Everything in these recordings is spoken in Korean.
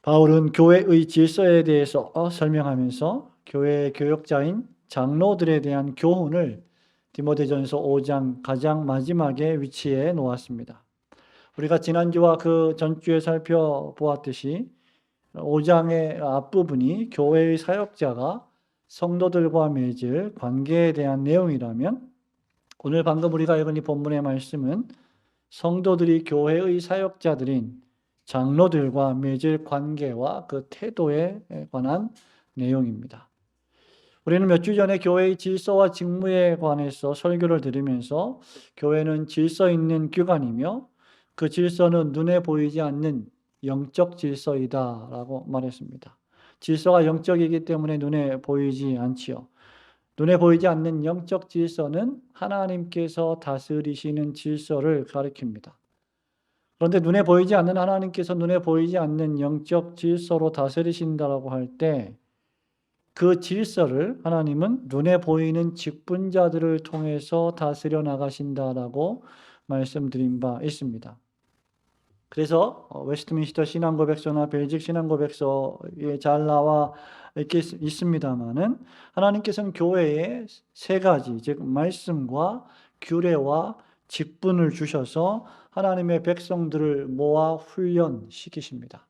바울은 교회의 질서에 대해서 설명하면서 교회의 교역자인 장로들에 대한 교훈을 디모데전서 5장 가장 마지막에 위치해 놓았습니다. 우리가 지난주와 그 전주에 살펴보았듯이 5장의 앞부분이 교회의 사역자가 성도들과 맺을 관계에 대한 내용이라면, 오늘 방금 우리가 읽은 이 본문의 말씀은 성도들이 교회의 사역자들인 장로들과 맺을 관계와 그 태도에 관한 내용입니다. 우리는 몇 주 전에 교회의 질서와 직무에 관해서 설교를 들으면서 교회는 질서 있는 기관이며 그 질서는 눈에 보이지 않는 영적 질서이다라고 말했습니다. 질서가 영적이기 때문에 눈에 보이지 않지요. 눈에 보이지 않는 영적 질서는 하나님께서 다스리시는 질서를 가리킵니다. 그런데 눈에 보이지 않는 하나님께서 눈에 보이지 않는 영적 질서로 다스리신다라고 할 때 그 질서를 하나님은 눈에 보이는 직분자들을 통해서 다스려 나가신다라고 말씀드린 바 있습니다. 그래서 웨스트민스터 신앙고백서나 벨직 신앙고백서에 잘 나와 있습니다마는 하나님께서는 교회에 세 가지, 즉 말씀과 규례와 직분을 주셔서 하나님의 백성들을 모아 훈련시키십니다.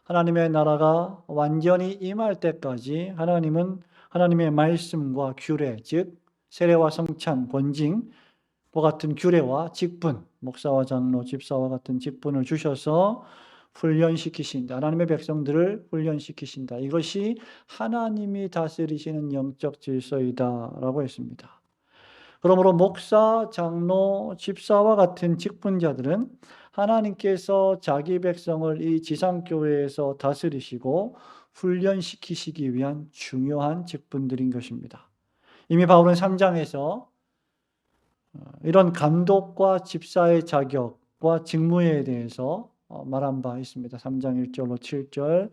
하나님의 나라가 완전히 임할 때까지 하나님은 하나님의 말씀과 규례, 즉 세례와 성찬, 권징과 같은 규례와 직분, 목사와 장로, 집사와 같은 직분을 주셔서 훈련시키신다. 하나님의 백성들을 훈련시키신다. 이것이 하나님이 다스리시는 영적 질서이다라고 했습니다. 그러므로 목사, 장로, 집사와 같은 직분자들은 하나님께서 자기 백성을 이 지상교회에서 다스리시고 훈련시키시기 위한 중요한 직분들인 것입니다. 이미 바울은 3장에서 이런 감독과 집사의 자격과 직무에 대해서 말한 바 있습니다. 3장 1절로 7절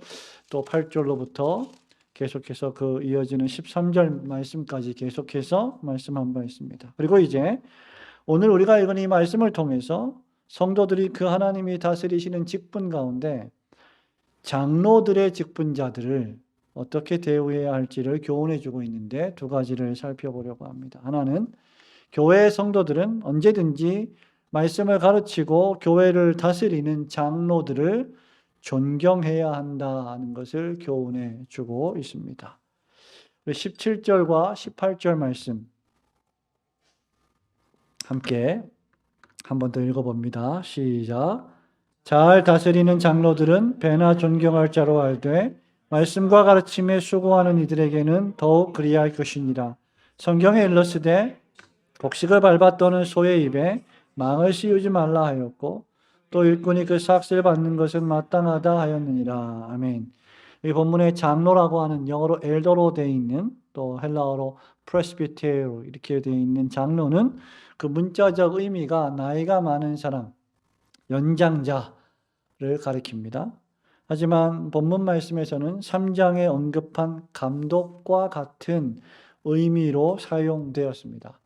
또 8절로부터 계속해서 그 이어지는 13절 말씀까지 계속해서 말씀한 바 있습니다. 그리고 이제 오늘 우리가 읽은 이 말씀을 통해서 성도들이 그 하나님이 다스리시는 직분 가운데 장로들의 직분자들을 어떻게 대우해야 할지를 교훈해 주고 있는데 두 가지를 살펴보려고 합니다. 하나는 교회의 성도들은 언제든지 말씀을 가르치고 교회를 다스리는 장로들을 존경해야 한다는 것을 교훈해 주고 있습니다. 17절과 18절 말씀 함께 한 번 더 읽어봅니다. 시작. 잘 다스리는 장로들은 배나 존경할 자로 알되 말씀과 가르침에 수고하는 이들에게는 더욱 그리할 것이니라. 성경에 일렀으되 곡식을 밟아 떠는 소의 입에 망을 씌우지 말라 하였고 또 일꾼이 그 삭슬 받는 것은 마땅하다 하였느니라. 아멘. 이 본문에 장로라고 하는 영어로 엘더로 되어 있는, 또 헬라어로 프레스비테로 이렇게 되어 있는 장로는 그 문자적 의미가 나이가 많은 사람, 연장자를 가리킵니다. 하지만 본문 말씀에서는 3장에 언급한 감독과 같은 의미로 사용되었습니다.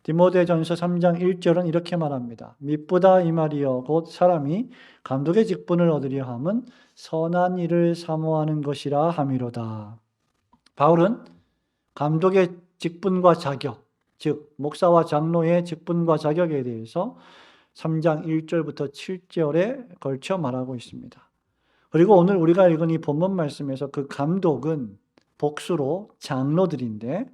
디모데전서 3장 1절은 이렇게 말합니다. 미쁘다 이 말이여 곧 사람이 감독의 직분을 얻으려 함은 선한 일을 사모하는 것이라 함이로다. 바울은 감독의 직분과 자격, 즉 목사와 장로의 직분과 자격에 대해서 3장 1절부터 7절에 걸쳐 말하고 있습니다. 그리고 오늘 우리가 읽은 이 본문 말씀에서 그 감독은 복수로 장로들인데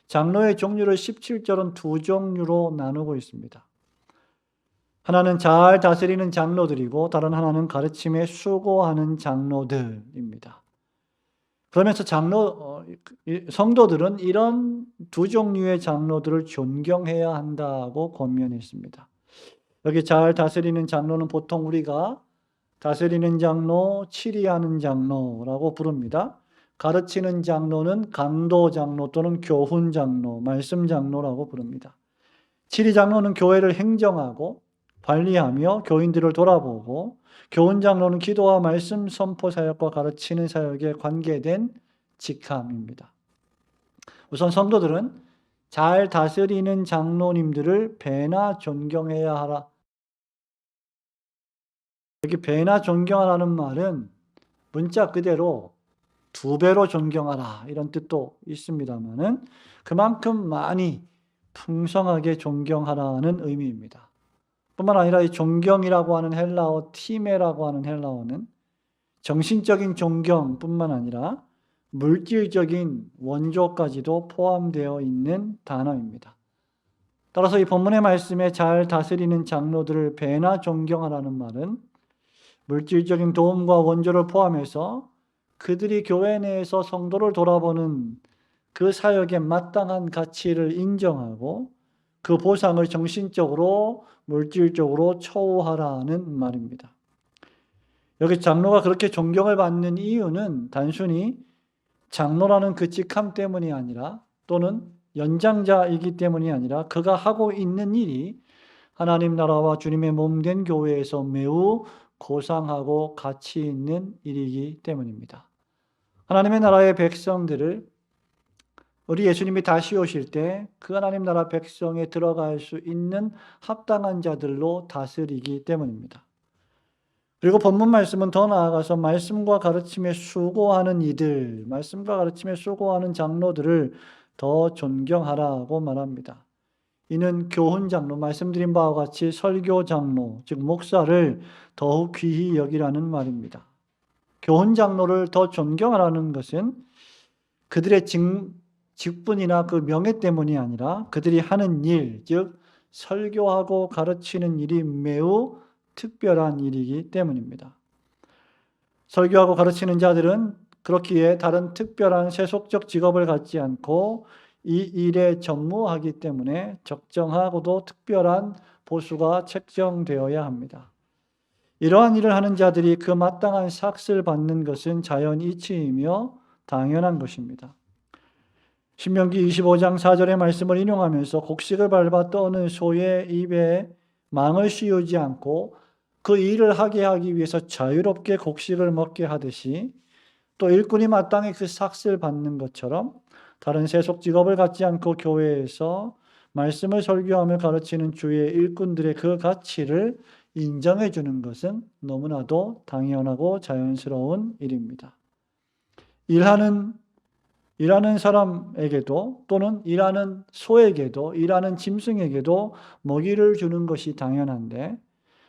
장로의 종류를 17절은 두 종류로 나누고 있습니다. 하나는 잘 다스리는 장로들이고 다른 하나는 가르침에 수고하는 장로들입니다. 그러면서 성도들은 이런 두 종류의 장로들을 존경해야 한다고 권면했습니다. 여기 잘 다스리는 장로는 보통 우리가 다스리는 장로, 치리하는 장로라고 부릅니다. 가르치는 장로는 강도 장로 또는 교훈 장로, 말씀 장로라고 부릅니다. 치리 장로는 교회를 행정하고 관리하며 교인들을 돌아보고, 교훈 장로는 기도와 말씀 선포 사역과 가르치는 사역에 관계된 직함입니다. 우선 성도들은 잘 다스리는 장로님들을 배나 존경해야 하라. 여기 배나 존경하라는 말은 문자 그대로 2배로 존경하라 이런 뜻도 있습니다만은 그만큼 많이 풍성하게 존경하라는 의미입니다. 뿐만 아니라 이 존경이라고 하는 헬라어 티메라고 하는 헬라어는 정신적인 존경뿐만 아니라 물질적인 원조까지도 포함되어 있는 단어입니다. 따라서 이 본문의 말씀에 잘 다스리는 장로들을 배나 존경하라는 말은 물질적인 도움과 원조를 포함해서 그들이 교회 내에서 성도를 돌아보는 그 사역에 마땅한 가치를 인정하고 그 보상을 정신적으로, 물질적으로 초우하라는 말입니다. 여기 장로가 그렇게 존경을 받는 이유는 단순히 장로라는 그 직함 때문이 아니라 또는 연장자이기 때문이 아니라 그가 하고 있는 일이 하나님 나라와 주님의 몸된 교회에서 매우 고상하고 가치 있는 일이기 때문입니다. 하나님의 나라의 백성들을 우리 예수님이 다시 오실 때 그 하나님 나라 백성에 들어갈 수 있는 합당한 자들로 다스리기 때문입니다. 그리고 본문 말씀은 더 나아가서 말씀과 가르침에 수고하는 이들, 말씀과 가르침에 수고하는 장로들을 더 존경하라고 말합니다. 이는 교훈 장로, 말씀드린 바와 같이 설교 장로, 즉 목사를 더욱 귀히 여기라는 말입니다. 교훈 장로를 더 존경하라는 것은 그들의 직분이나 그 명예 때문이 아니라 그들이 하는 일, 즉 설교하고 가르치는 일이 매우 특별한 일이기 때문입니다. 설교하고 가르치는 자들은 그렇기에 다른 특별한 세속적 직업을 갖지 않고 이 일에 전무하기 때문에 적정하고도 특별한 보수가 책정되어야 합니다. 이러한 일을 하는 자들이 그 마땅한 삭을 받는 것은 자연 이치이며 당연한 것입니다. 신명기 25장 4절의 말씀을 인용하면서 곡식을 밟아 떠는 소의 입에 망을 씌우지 않고 그 일을 하게 하기 위해서 자유롭게 곡식을 먹게 하듯이 또 일꾼이 마땅히 그 삭을 받는 것처럼 다른 세속 직업을 갖지 않고 교회에서 말씀을 설교하며 가르치는 주의 일꾼들의 그 가치를 인정해 주는 것은 너무나도 당연하고 자연스러운 일입니다. 일하는 사람에게도 또는 일하는 소에게도 일하는 짐승에게도 먹이를 주는 것이 당연한데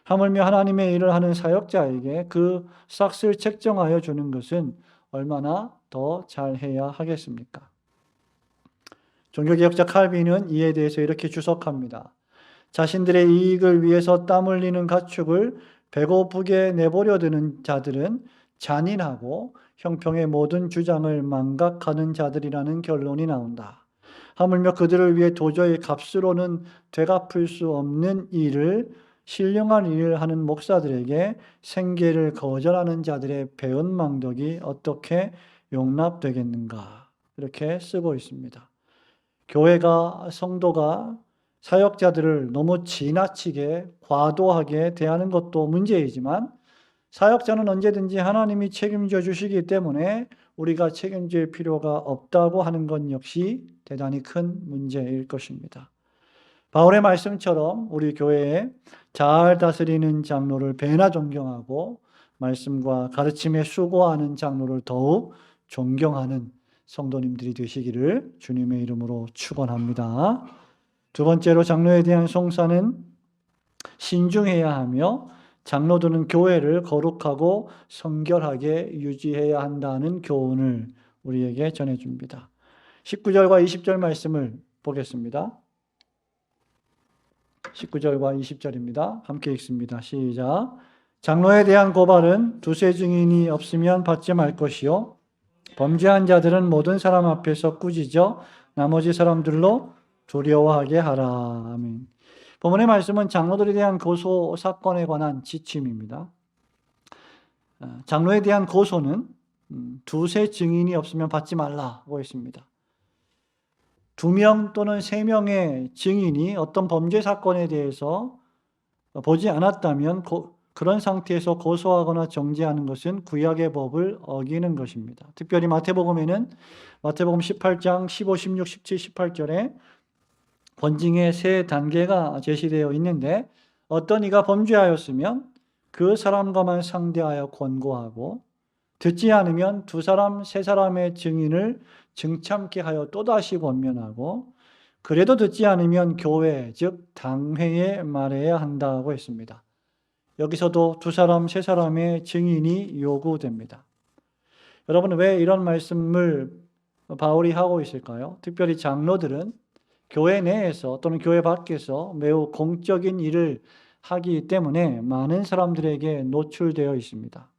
하물며 하나님의 일을 하는 사역자에게 그 삭을 책정하여 주는 것은 얼마나 더 잘해야 하겠습니까? 종교개혁자 칼빈은 이에 대해서 이렇게 주석합니다. 자신들의 이익을 위해서 땀 흘리는 가축을 배고프게 내버려 두는 자들은 잔인하고 형평의 모든 주장을 망각하는 자들이라는 결론이 나온다. 하물며 그들을 위해 도저히 값으로는 되갚을 수 없는 일을 신령한 일을 하는 목사들에게 생계를 거절하는 자들의 배은망덕이 어떻게 용납되겠는가 이렇게 쓰고 있습니다. 교회가 성도가 사역자들을 너무 지나치게 과도하게 대하는 것도 문제이지만 사역자는 언제든지 하나님이 책임져 주시기 때문에 우리가 책임질 필요가 없다고 하는 것 역시 대단히 큰 문제일 것입니다. 바울의 말씀처럼 우리 교회에 잘 다스리는 장로를 배나 존경하고 말씀과 가르침에 수고하는 장로를 더욱 존경하는 성도님들이 되시기를 주님의 이름으로 축원합니다. 두 번째로 장로에 대한 송사는 신중해야 하며 장로들은 교회를 거룩하고 성결하게 유지해야 한다는 교훈을 우리에게 전해줍니다. 19절과 20절 말씀을 보겠습니다. 19절과 20절입니다. 함께 읽습니다. 시작. 장로에 대한 고발은 두세 증인이 없으면 받지 말 것이요 범죄한 자들은 모든 사람 앞에서 꾸짖어 나머지 사람들로 두려워하게 하라. 아멘. 본문의 말씀은 장로들에 대한 고소 사건에 관한 지침입니다. 장로에 대한 고소는 두세 증인이 없으면 받지 말라고 했습니다. 2명 또는 3명의 증인이 어떤 범죄 사건에 대해서 보지 않았다면 그런 상태에서 고소하거나 정죄하는 것은 구약의 법을 어기는 것입니다. 특별히 마태복음에는 마태복음 18장 15, 16, 17, 18절에 권징의 3단계가 제시되어 있는데 어떤 이가 범죄하였으면 그 사람과만 상대하여 권고하고 듣지 않으면 두 사람, 세 사람의 증인을 증참케 하여 또다시 권면하고, 그래도 듣지 않으면 교회, 즉 당회에 말해야 한다고 했습니다. 여기서도 두 사람, 세 사람의 증인이 요구됩니다. 여러분, 왜 이런 말씀을 바울이 하고 있을까요? 특별히 장로들은 교회 내에서 또는 교회 밖에서 매우 공적인 일을 하기 때문에 많은 사람들에게 노출되어 있습니다.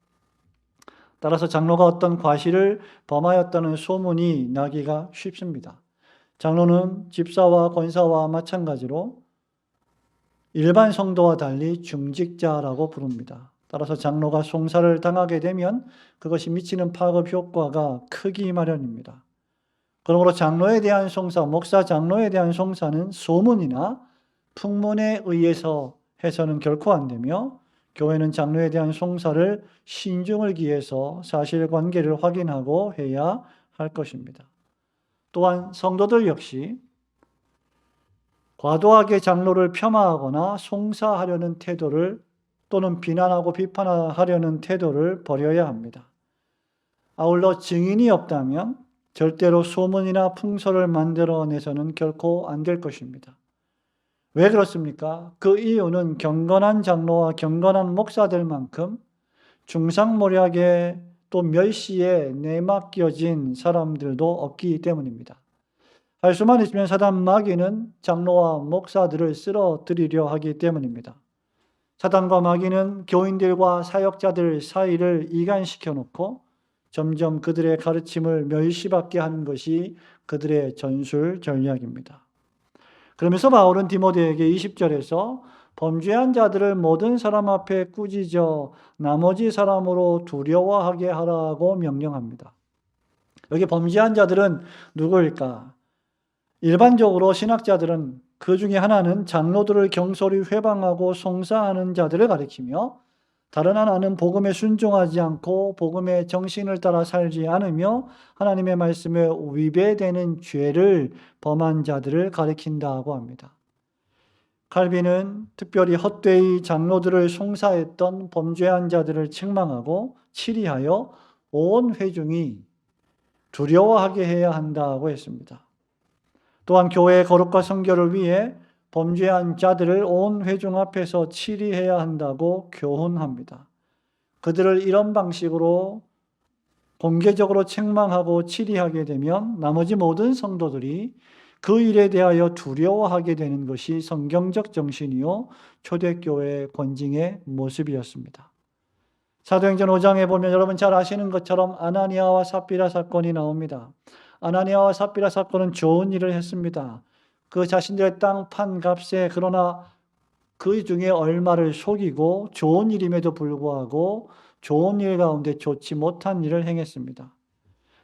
따라서 장로가 어떤 과실을 범하였다는 소문이 나기가 쉽습니다. 장로는 집사와 권사와 마찬가지로 일반 성도와 달리 중직자라고 부릅니다. 따라서 장로가 송사를 당하게 되면 그것이 미치는 파급 효과가 크기 마련입니다. 그러므로 장로에 대한 송사, 목사 장로에 대한 송사는 소문이나 풍문에 의해서 해서는 결코 안 되며, 교회는 장로에 대한 송사를 신중을 기해서 사실관계를 확인하고 해야 할 것입니다. 또한 성도들 역시 과도하게 장로를 폄하하거나 송사하려는 태도를 또는 비난하고 비판하려는 태도를 버려야 합니다. 아울러 증인이 없다면 절대로 소문이나 풍설을 만들어내서는 결코 안 될 것입니다. 왜 그렇습니까? 그 이유는 경건한 장로와 경건한 목사들만큼 중상모략에 또 멸시에 내맡겨진 사람들도 없기 때문입니다. 할 수만 있으면 사단 마귀는 장로와 목사들을 쓰러뜨리려 하기 때문입니다. 사단과 마귀는 교인들과 사역자들 사이를 이간시켜 놓고 점점 그들의 가르침을 멸시받게 하는 것이 그들의 전술 전략입니다. 그러면서 바울은 디모데에게 20절에서 범죄한 자들을 모든 사람 앞에 꾸짖어 나머지 사람으로 두려워하게 하라고 명령합니다. 여기 범죄한 자들은 누구일까? 일반적으로 신학자들은 그 중에 하나는 장로들을 경솔히 회방하고 송사하는 자들을 가리키며, 다른 하나는 복음에 순종하지 않고 복음의 정신을 따라 살지 않으며 하나님의 말씀에 위배되는 죄를 범한 자들을 가리킨다고 합니다. 칼빈은 특별히 헛되이 장로들을 송사했던 범죄한 자들을 책망하고 치리하여 온 회중이 두려워하게 해야 한다고 했습니다. 또한 교회의 거룩과 성결을 위해 범죄한 자들을 온 회중 앞에서 치리해야 한다고 교훈합니다. 그들을 이런 방식으로 공개적으로 책망하고 치리하게 되면 나머지 모든 성도들이 그 일에 대하여 두려워하게 되는 것이 성경적 정신이요 초대교회의 권징의 모습이었습니다. 사도행전 5장에 보면 여러분 잘 아시는 것처럼 아나니아와 삽비라 사건이 나옵니다. 아나니아와 삽비라 사건은 좋은 일을 했습니다. 그 자신들의 땅 판 값에, 그러나 그 중에 얼마를 속이고 좋은 일임에도 불구하고 좋은 일 가운데 좋지 못한 일을 행했습니다.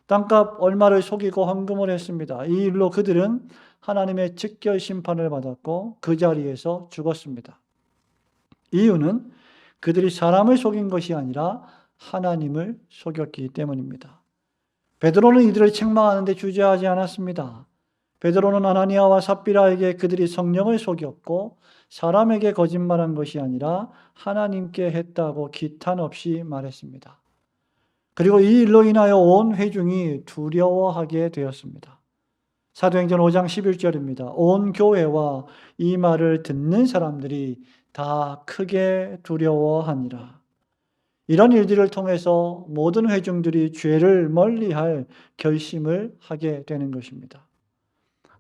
땅값 얼마를 속이고 헌금을 했습니다. 이 일로 그들은 하나님의 즉결 심판을 받았고 그 자리에서 죽었습니다. 이유는 그들이 사람을 속인 것이 아니라 하나님을 속였기 때문입니다. 베드로는 이들을 책망하는데 주저하지 않았습니다. 베드로는 아나니아와 삽비라에게 그들이 성령을 속였고 사람에게 거짓말한 것이 아니라 하나님께 했다고 기탄 없이 말했습니다. 그리고 이 일로 인하여 온 회중이 두려워하게 되었습니다. 사도행전 5장 11절입니다. 온 교회와 이 말을 듣는 사람들이 다 크게 두려워하니라. 이런 일들을 통해서 모든 회중들이 죄를 멀리할 결심을 하게 되는 것입니다.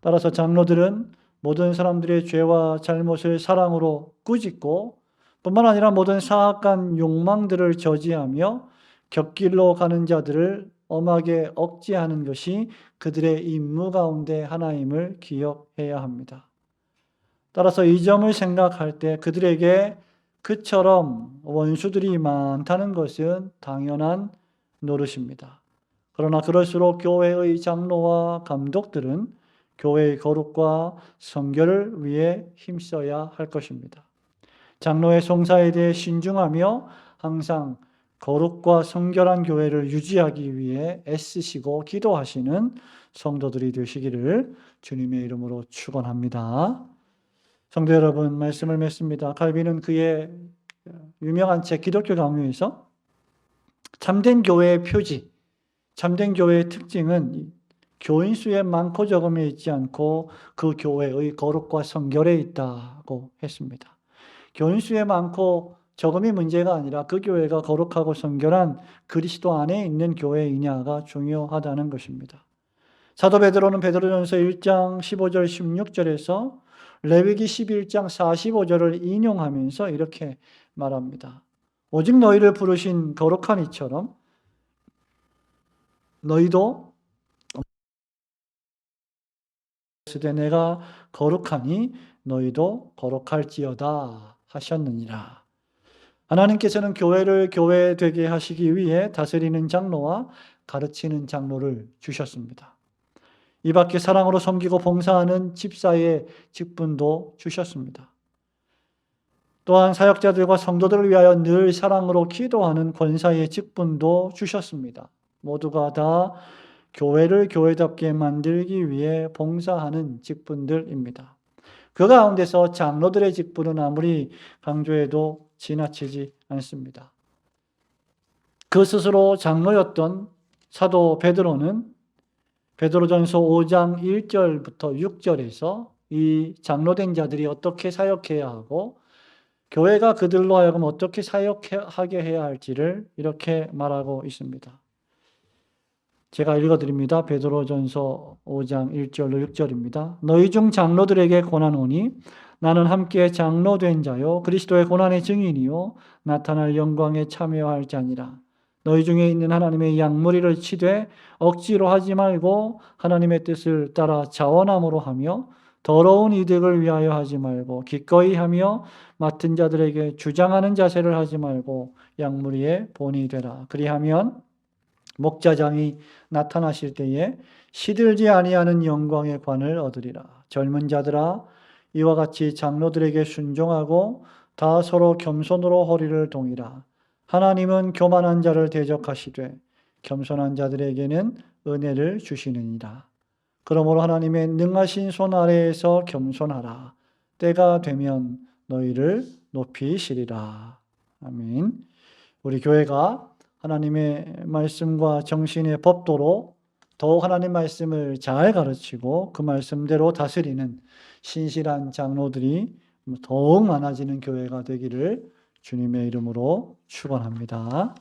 따라서 장로들은 모든 사람들의 죄와 잘못을 사랑으로 꾸짖고 뿐만 아니라 모든 사악한 욕망들을 저지하며 곁길로 가는 자들을 엄하게 억제하는 것이 그들의 임무 가운데 하나임을 기억해야 합니다. 따라서 이 점을 생각할 때 그들에게 그처럼 원수들이 많다는 것은 당연한 노릇입니다. 그러나 그럴수록 교회의 장로와 감독들은 교회의 거룩과 성결을 위해 힘써야 할 것입니다. 장로의 송사에 대해 신중하며 항상 거룩과 성결한 교회를 유지하기 위해 애쓰시고 기도하시는 성도들이 되시기를 주님의 이름으로 축원합니다. 성도 여러분, 말씀을 맺습니다. 칼빈은 그의 유명한 책 기독교 강요에서 참된 교회의 표지, 참된 교회의 특징은 교인 수의 많고 적음에 있지 않고 그 교회의 거룩과 성결에 있다고 했습니다. 교인 수의 많고 적음이 문제가 아니라 그 교회가 거룩하고 성결한 그리스도 안에 있는 교회이냐가 중요하다는 것입니다. 사도 베드로는 베드로전서 1장 15절 16절에서 레위기 11장 45절을 인용하면서 이렇게 말합니다. 오직 너희를 부르신 거룩한 이처럼 너희도 내가 거룩하니 너희도 거룩할지어다 하셨느니라. 하나님께서는 교회를 교회 되게 하시기 위해 다스리는 장로와 가르치는 장로를 주셨습니다. 이 밖에 사랑으로 섬기고 봉사하는 집사의 직분도 주셨습니다. 또한 사역자들과 성도들을 위하여 늘 사랑으로 기도하는 권사의 직분도 주셨습니다. 모두가 다 교회를 교회답게 만들기 위해 봉사하는 직분들입니다. 그 가운데서 장로들의 직분은 아무리 강조해도 지나치지 않습니다. 그 스스로 장로였던 사도 베드로는 베드로전서 5장 1절부터 6절에서 이 장로된 자들이 어떻게 사역해야 하고 교회가 그들로 하여금 어떻게 사역하게 해야 할지를 이렇게 말하고 있습니다. 제가 읽어드립니다. 베드로전서 5장 1절로 6절입니다. 너희 중 장로들에게 권하노니 나는 함께 장로된 자요 그리스도의 고난의 증인이요 나타날 영광에 참여할 자니라. 너희 중에 있는 하나님의 양무리를 치되 억지로 하지 말고 하나님의 뜻을 따라 자원함으로 하며 더러운 이득을 위하여 하지 말고 기꺼이 하며 맡은 자들에게 주장하는 자세를 하지 말고 양무리의 본이 되라. 그리하면 목자장이 나타나실 때에 시들지 아니하는 영광의 관을 얻으리라. 젊은 자들아 이와 같이 장로들에게 순종하고 다 서로 겸손으로 허리를 동이라. 하나님은 교만한 자를 대적하시되 겸손한 자들에게는 은혜를 주시느니라. 그러므로 하나님의 능하신 손 아래에서 겸손하라. 때가 되면 너희를 높이시리라. 아멘. 우리 교회가 하나님의 말씀과 정신의 법도로 더욱 하나님 말씀을 잘 가르치고 그 말씀대로 다스리는 신실한 장로들이 더욱 많아지는 교회가 되기를 주님의 이름으로 축원합니다.